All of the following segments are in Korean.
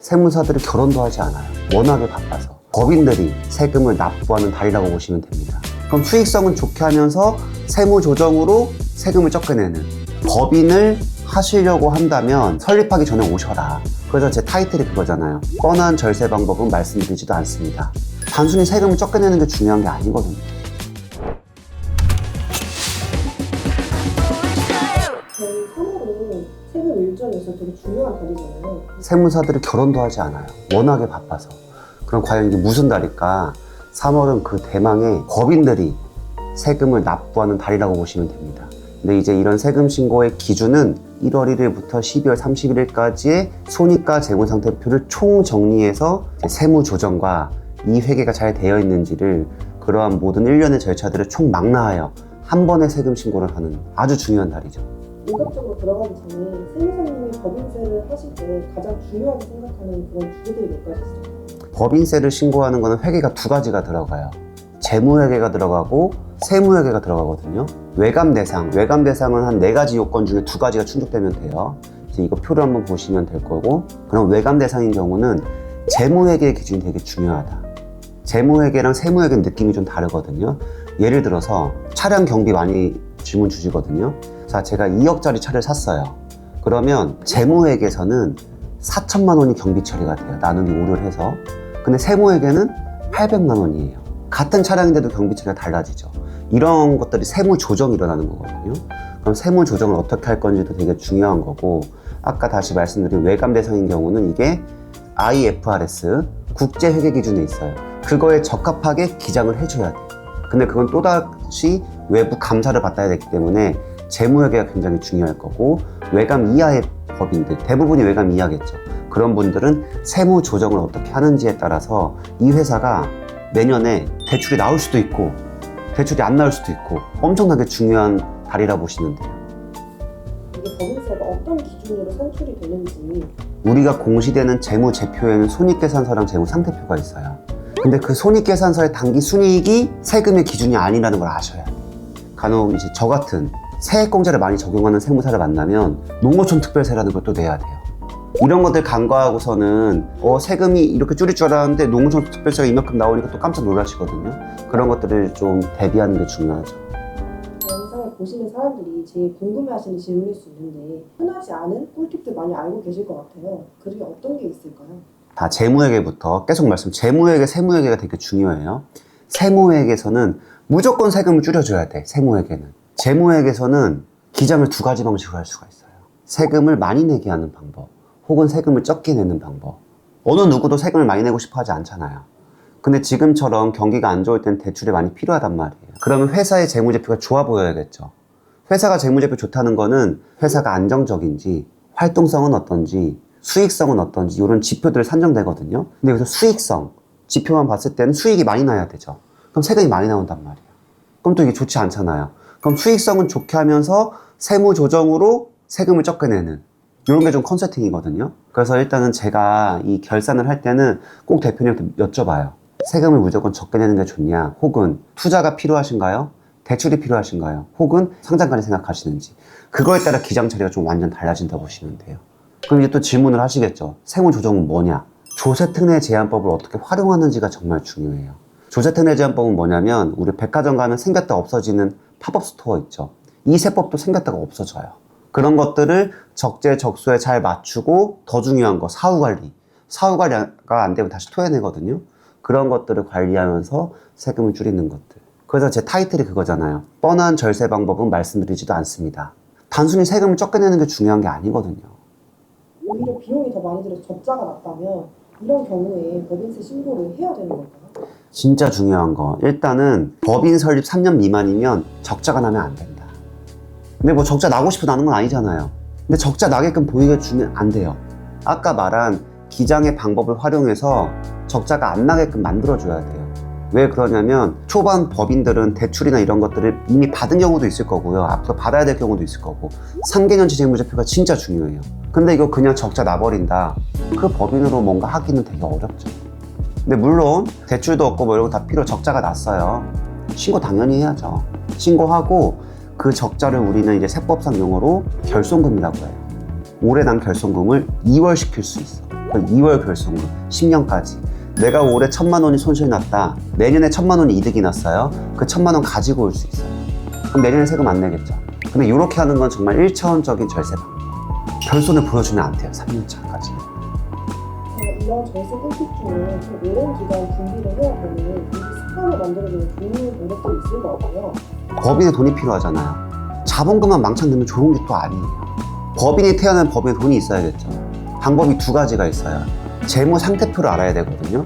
세무사들이 결혼도 하지 않아요. 워낙에 바빠서. 법인들이 세금을 납부하는 달이라고 보시면 됩니다. 그럼 수익성은 좋게 하면서 세무 조정으로 세금을 적게 내는 법인을 하시려고 한다면 설립하기 전에 오셔라. 그래서 제 타이틀이 그거잖아요. 뻔한 절세 방법은 말씀드리지도 않습니다. 단순히 세금을 적게 내는 게 중요한 게 아니거든요. 저희 3월은 세금 일정에서 되게 중요한 달이잖아요. 세무사들이 결혼도 하지 않아요. 워낙에 바빠서. 그럼 과연 이게 무슨 달일까? 3월은 그 대망의 법인들이 세금을 납부하는 달이라고 보시면 됩니다. 근데 이제 이런 세금 신고의 기준은 1월 1일부터 12월 31일까지의 손익과 재무상태표를 총 정리해서 세무 조정과 이 회계가 잘 되어 있는지를 그러한 모든 일련의 절차들을 총 망라하여 한 번에 세금 신고를 하는 아주 중요한 달이죠. 본격적으로 들어가기 전에 세무사님이 법인세를 하실 때 가장 중요하게 생각하는 그런 주제들이 몇 가지 있어요? 법인세를 신고하는 거는 회계가 두 가지가 들어가요. 재무회계가 들어가고 세무회계가 들어가거든요. 외감대상, 외감대상은 한 4가지 요건 중에 2가지가 충족되면 돼요. 이제 이거 표를 한번 보시면 될 거고, 그럼 외감대상인 경우는 재무회계의 기준이 되게 중요하다. 재무회계랑 세무회계는 느낌이 좀 다르거든요. 예를 들어서 차량 경비 많이 질문 주시거든요. 자, 제가 2억짜리 차를 샀어요. 그러면 재무회계에서는 4천만 원이 경비 처리가 돼요. 나누기 5를 해서. 근데 세무회계는 800만 원이에요. 같은 차량인데도 경비 처리가 달라지죠. 이런 것들이 세무 조정이 일어나는 거거든요. 그럼 세무 조정을 어떻게 할 건지도 되게 중요한 거고, 아까 다시 말씀드린 외감 대상인 경우는 이게 IFRS 국제회계 기준에 있어요. 그거에 적합하게 기장을 해줘야 돼. 근데 그건 또다시 외부 감사를 받아야 되기 때문에 재무회계가 굉장히 중요할 거고, 외감 이하의 법인들, 대부분이 외감 이하겠죠. 그런 분들은 세무 조정을 어떻게 하는지에 따라서 이 회사가 내년에 대출이 나올 수도 있고 대출이 안 나올 수도 있고 엄청나게 중요한 달이라 보시면 돼요. 이게 법인세가 어떤 기준으로 산출이 되는지. 우리가 공시되는 재무제표에는 손익계산서랑 재무상태표가 있어요. 근데 그 손익계산서의 당기 순이익이 세금의 기준이 아니라는 걸 아셔야 돼요. 간혹 이제 저 같은 세액공제를 많이 적용하는 세무사를 만나면 농어촌 특별세라는 걸 또 내야 돼요. 이런 것들 간과하고서는 세금이 이렇게 줄일 줄 알았는데 농어촌 특별세가 이만큼 나오니까 또 깜짝 놀라시거든요. 그런 것들을 좀 대비하는 게 중요하죠. 영상을 보시는 사람들이 제일 궁금해하시는 질문일 수 있는데 흔하지 않은 꿀팁들 많이 알고 계실 것 같아요. 그게 어떤 게 있을까요? 다 재무회계부터 계속 재무회계, 세무회계가 되게 중요해요. 세무회계에서는 무조건 세금을 줄여줘야 돼. 세무회계는. 재무회계에서는 기장을 2가지 방식으로 할 수가 있어요. 세금을 많이 내게 하는 방법, 혹은 세금을 적게 내는 방법. 어느 누구도 세금을 많이 내고 싶어 하지 않잖아요. 근데 지금처럼 경기가 안 좋을 땐 대출이 많이 필요하단 말이에요. 그러면 회사의 재무제표가 좋아 보여야겠죠. 회사가 재무제표 좋다는 거는 회사가 안정적인지, 활동성은 어떤지, 수익성은 어떤지 이런 지표들을 산정되거든요. 근데 여기서 수익성, 지표만 봤을 때는 수익이 많이 나야 되죠. 그럼 세금이 많이 나온단 말이에요. 그럼 또 이게 좋지 않잖아요. 그럼 수익성은 좋게 하면서 세무 조정으로 세금을 적게 내는 이런 게 좀 컨설팅이거든요. 그래서 일단은 제가 이 결산을 할 때는 꼭 대표님한테 여쭤봐요. 세금을 무조건 적게 내는 게 좋냐, 혹은 투자가 필요하신가요? 대출이 필요하신가요? 혹은 상장까지 생각하시는지. 그거에 따라 기장 처리가 좀 완전 달라진다고 보시면 돼요. 그럼 이제 또 질문을 하시겠죠. 세무 조정은 뭐냐? 조세특례 제한법을 어떻게 활용하는지가 정말 중요해요. 조세특례 제한법은 뭐냐면 우리 백화점 가면 생겼다 없어지는 팝업 스토어 있죠. 이 세법도 생겼다가 없어져요. 그런 것들을 적재적소에 잘 맞추고, 더 중요한 거 사후관리. 사후관리가 안 되면 다시 토해내거든요. 그런 것들을 관리하면서 세금을 줄이는 것들. 그래서 제 타이틀이 그거잖아요. 뻔한 절세 방법은 말씀드리지도 않습니다. 단순히 세금을 적게 내는 게 중요한 게 아니거든요. 오히려 비용이 더 많이 들어서 적자가 났다면 이런 경우에 법인세 신고를 해야 되는 걸까요? 진짜 중요한 거. 일단은 법인 설립 3년 미만이면 적자가 나면 안 된다. 근데 뭐 적자 나고 싶어 나는 건 아니잖아요. 근데 적자 나게끔 보이게 주면 안 돼요. 아까 말한 기장의 방법을 활용해서 적자가 안 나게끔 만들어줘야 돼요. 왜 그러냐면 초반 법인들은 대출이나 이런 것들을 이미 받은 경우도 있을 거고요. 앞으로 받아야 될 경우도 있을 거고 3개년치 재무제표가 진짜 중요해요. 근데 이거 그냥 적자 나버린다. 그 법인으로 뭔가 하기는 되게 어렵죠. 근데 물론 대출도 없고 뭐 이런 거 다 적자가 났어요. 신고 당연히 해야죠. 신고하고 그 적자를 우리는 이제 세법상 용어로 결손금이라고 해요. 올해 난 결손금을 이월시킬 수 있어. 그럼 2월 결손금 10년까지. 내가 올해 1,000만 원이 손실이 났다. 내년에 1,000만 원이 이득이 났어요. 그 1,000만 원 가지고 올 수 있어요. 그럼 내년에 세금 안 내겠죠. 근데 이렇게 하는 건 정말 1차원적인 절세 방법. 결손을 보여주면 안 돼요. 3년차까지. 이런 절세 꿀팁 중에 좀 오랜 기간 준비를 해야 되는 이 습관을 만들어주는 좋은 방법들이 있을 것 같아요. 법인에 돈이 필요하잖아요. 자본금만 망창 내면 좋은 게 또 아니에요. 법인이 태어나면 법인에 돈이 있어야겠죠. 방법이 두 가지가 있어요. 재무 상태표를 알아야 되거든요.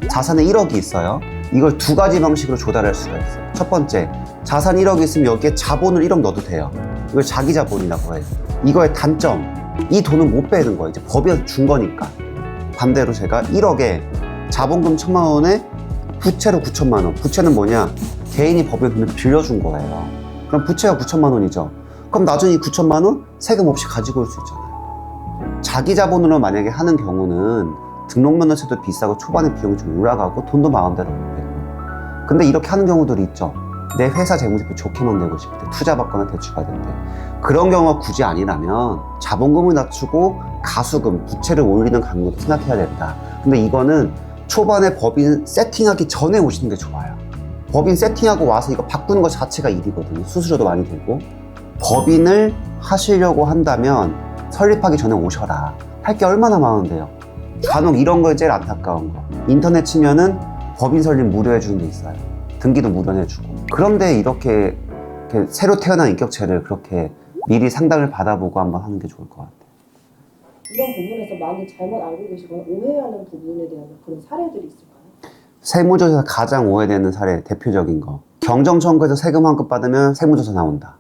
자산에 1억이 있어요. 이걸 두 가지 방식으로 조달할 수가 있어요. 첫 번째, 자산 1억이 있으면 여기에 자본을 1억 넣어도 돼요. 이걸 자기 자본이라고 해요. 이거의 단점, 이 돈은 못 빼는 거예요. 이제 법에서 준 거니까. 반대로 제가 1억에 자본금 1,000만 원에 부채로 9,000만 원. 부채는 뭐냐? 개인이 법에 돈을 빌려준 거예요. 그럼 부채가 9,000만 원이죠. 그럼 나중에 이 9,000만 원 세금 없이 가지고 올 수 있잖아요. 자기 자본으로 만약에 하는 경우는 등록면허세도 비싸고 초반에 비용이 좀 올라가고 돈도 마음대로 못 내고. 근데 이렇게 하는 경우들이 있죠. 내 회사 재무제표 좋게만 내고 싶을 때 투자 받거나 대출 받을 때. 그런 경우가 굳이 아니라면 자본금을 낮추고 가수금, 부채를 올리는 강도도 생각해야 된다. 근데 이거는 초반에 법인 세팅하기 전에 오시는 게 좋아요. 법인 세팅하고 와서 이거 바꾸는 것 자체가 일이거든요. 수수료도 많이 들고. 법인을 하시려고 한다면 설립하기 전에 오셔라. 할 게 얼마나 많은데요. 간혹 이런 거에 제일 안타까운 거. 인터넷 치면은 법인 설립 무료 해주는 데 있어요. 등기도 무료 해주고. 그런데 이렇게 새로 태어난 인격체를 그렇게 미리 상담을 받아보고 한번 하는 게 좋을 것 같아요. 이런 부분에서 많이 잘못 알고 계시거나 오해하는 부분에 대한 그런 사례들이 있을까요? 세무조사에서 가장 오해되는 사례, 대표적인 거. 경정청구에서 세금 환급 받으면 세무조사 나온다.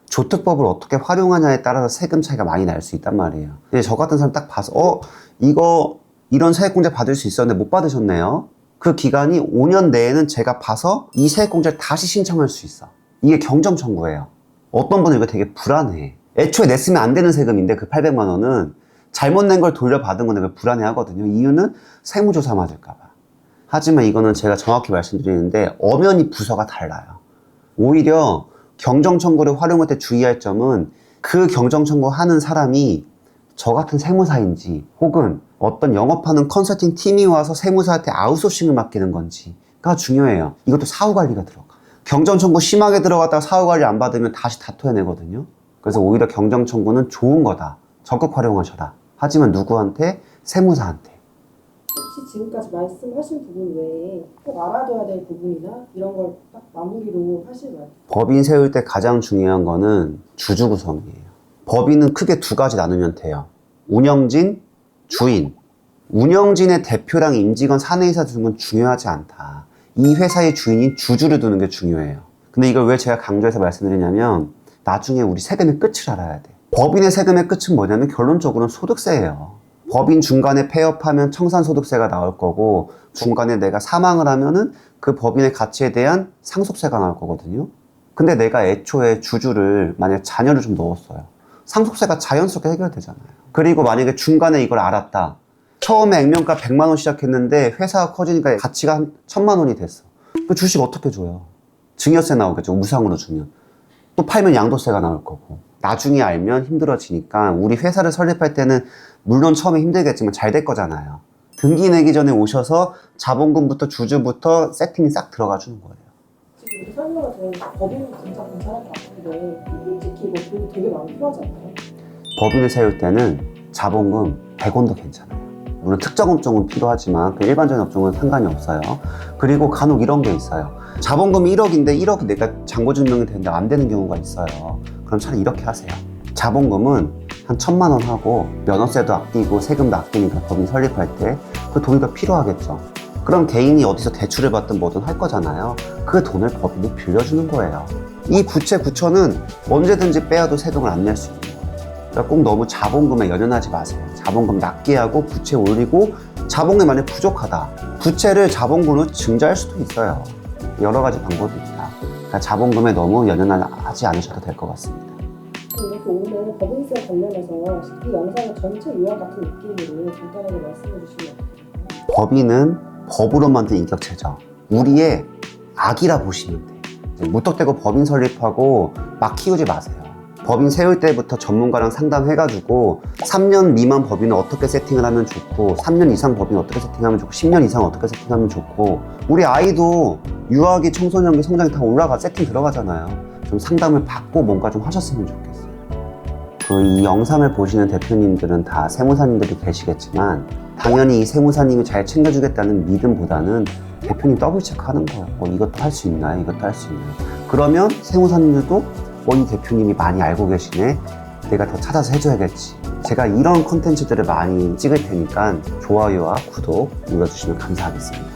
조특법을 어떻게 활용하냐에 따라서 세금 차이가 많이 날 수 있단 말이에요. 근데 저 같은 사람 딱 봐서 이거 이런 세액공제 받을 수 있었는데 못 받으셨네요. 그 기간이 5년 내에는 제가 봐서 이 세액공제를 다시 신청할 수 있어. 이게 경정청구예요. 어떤 분은 이거 되게 불안해. 애초에 냈으면 안 되는 세금인데 그 800만 원은 잘못 낸 걸 돌려받은 건데 불안해 하거든요. 이유는 세무조사 맞을까 봐. 하지만 이거는 제가 정확히 말씀드리는데 엄연히 부서가 달라요. 오히려 경정청구를 활용할 때 주의할 점은 그 경정청구 하는 사람이 저 같은 세무사인지 혹은 어떤 영업하는 컨설팅 팀이 와서 세무사한테 아웃소싱을 맡기는 건지가 중요해요. 이것도 사후관리가 들어가. 경정청구 심하게 들어갔다가 사후관리 안 받으면 다시 다퉈내거든요. 그래서 오히려 경정청구는 좋은 거다. 적극 활용하셔라. 하지만 누구한테? 세무사한테. 혹시 지금까지 말씀하신 부분 외에 꼭 알아둬야 될 부분이나 이런 걸 딱 마무리로 하시나요? 법인 세울 때 가장 중요한 거는 주주 구성이에요. 법인은 크게 두 가지 나누면 돼요. 운영진, 주인. 운영진의 대표랑 임직원 사내이사 두는 건 중요하지 않다. 이 회사의 주인인 주주를 두는 게 중요해요. 근데 이걸 왜 제가 강조해서 말씀드리냐면 나중에 우리 세금의 끝을 알아야 돼. 법인의 세금의 끝은 뭐냐면 결론적으로는 소득세예요. 법인 중간에 폐업하면 청산소득세가 나올 거고 중간에 내가 사망을 하면은 그 법인의 가치에 대한 상속세가 나올 거거든요. 근데 내가 애초에 주주를 만약에 자녀를 좀 넣었어요. 상속세가 자연스럽게 해결되잖아요. 그리고 만약에 중간에 이걸 알았다. 처음에 액면가 100만 원 시작했는데 회사가 커지니까 가치가 한 1,000만 원이 됐어. 그 주식 어떻게 줘요? 증여세 나오겠죠. 무상으로 주면. 또 팔면 양도세가 나올 거고. 나중에 알면 힘들어지니까 우리 회사를 설립할 때는 물론 처음에 힘들겠지만 잘 될 거잖아요. 등기 내기 전에 오셔서 자본금부터 주주부터 세팅이 싹 들어가 주는 거예요. 지금 이렇게 설명을 들으니까 법인은 진짜 괜찮을 것 같은데 솔직히 이거 돈이 되게 많이 필요하지 않나요? 법인을 세울 때는 자본금 100원도 괜찮아요. 물론 특정 업종은 필요하지만 그 일반적인 업종은 상관이 없어요. 그리고 간혹 이런 게 있어요. 자본금이 1억인데 1억이 내가 잔고증명이 되는데 안 되는 경우가 있어요. 그럼 차라리 이렇게 하세요. 자본금은 한 1,000만 원 하고 면허세도 아끼고 세금도 아끼니까 법인 설립할 때 그 돈이 더 필요하겠죠. 그럼 개인이 어디서 대출을 받든 뭐든 할 거잖아요. 그 돈을 법인이 빌려주는 거예요. 이 부채 9천은 언제든지 빼야도 세금을 안 낼 수 있는 거예요. 그러니까 꼭 너무 자본금에 연연하지 마세요. 자본금 낮게 하고 부채 올리고 자본금이 만약 부족하다. 부채를 자본금으로 증자할 수도 있어요. 여러 가지 방법이 있다. 그러니까 자본금에 너무 연연하지 않으셔도 될 것 같습니다. 이렇게 오늘 법인세 관련해서 이 영상의 전체 요약 같은 느낌으로 간단하게 말씀해 주시면 어떨까요? 법인은 법으로 만든 인격체죠. 우리의 악이라 보시면 돼요. 무턱대고 법인 설립하고 막 키우지 마세요. 법인 세울 때부터 전문가랑 상담해가지고 3년 미만 법인은 어떻게 세팅을 하면 좋고 3년 이상 법인은 어떻게 세팅하면 좋고 10년 이상 어떻게 세팅하면 좋고 우리 아이도 유아기, 청소년기, 성장기 다 올라가 세팅 들어가잖아요. 좀 상담을 받고 뭔가 좀 하셨으면 좋겠어요. 이 영상을 보시는 대표님들은 다 세무사님들이 계시겠지만 당연히 이 세무사님이 잘 챙겨주겠다는 믿음보다는 대표님 더블 체크하는 거예요. 이것도 할 수 있나요? 이것도 할 수 있나요? 그러면 세무사님들도 이 대표님이 많이 알고 계시네. 내가 더 찾아서 해줘야겠지. 제가 이런 콘텐츠들을 많이 찍을 테니까 좋아요와 구독 눌러주시면 감사하겠습니다.